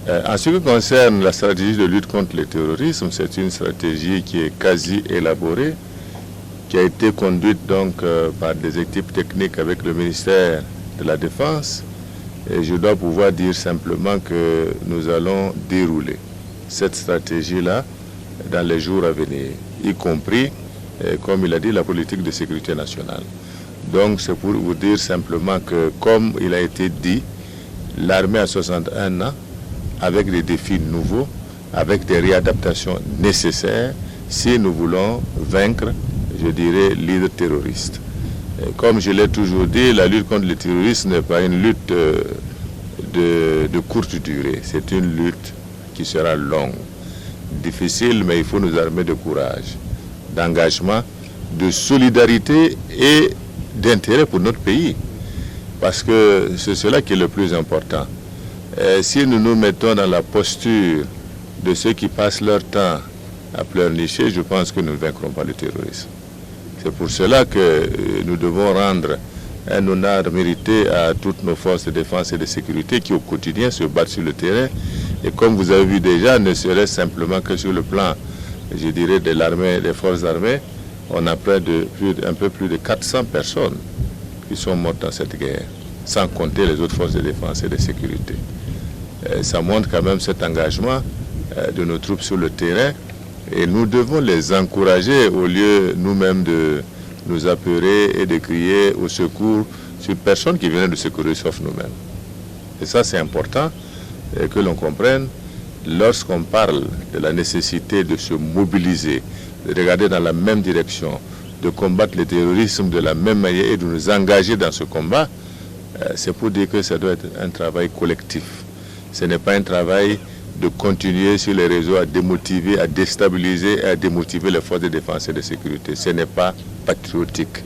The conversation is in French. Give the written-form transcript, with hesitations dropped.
En ce qui concerne la stratégie de lutte contre le terrorisme, c'est une stratégie qui est quasi élaborée, qui a été conduite donc par des équipes techniques avec le ministère de la Défense. Et je dois pouvoir dire simplement que nous allons dérouler cette stratégie-là dans les jours à venir, y compris, comme il a dit, la politique de sécurité nationale. Donc c'est pour vous dire simplement que, comme il a été dit, l'armée a 61 ans, avec des défis nouveaux, avec des réadaptations nécessaires, si nous voulons vaincre, je dirais, l'hydre terroriste. Et comme je l'ai toujours dit, la lutte contre le terrorisme n'est pas une lutte de courte durée, c'est une lutte qui sera longue, difficile, mais il faut nous armer de courage, d'engagement, de solidarité et d'intérêt pour notre pays, parce que c'est cela qui est le plus important. Si nous nous mettons dans la posture de ceux qui passent leur temps à pleurnicher, je pense que nous ne vaincrons pas le terrorisme. C'est pour cela que nous devons rendre un honneur mérité à toutes nos forces de défense et de sécurité qui au quotidien se battent sur le terrain. Et comme vous avez vu déjà, ne serait-ce simplement que sur le plan, je dirais, de l'armée, des forces armées, on a un peu plus de 400 personnes qui sont mortes dans cette guerre, sans compter les autres forces de défense et de sécurité. Ça montre quand même cet engagement de nos troupes sur le terrain et nous devons les encourager au lieu nous-mêmes de nous apeurer et de crier au secours sur personne qui vienne de secourir sauf nous-mêmes. Et ça c'est important que l'on comprenne lorsqu'on parle de la nécessité de se mobiliser, de regarder dans la même direction, de combattre le terrorisme de la même manière et de nous engager dans ce combat, c'est pour dire que ça doit être un travail collectif. Ce n'est pas un travail de continuer sur les réseaux à démotiver, à déstabiliser et à démotiver les forces de défense et de sécurité. Ce n'est pas patriotique.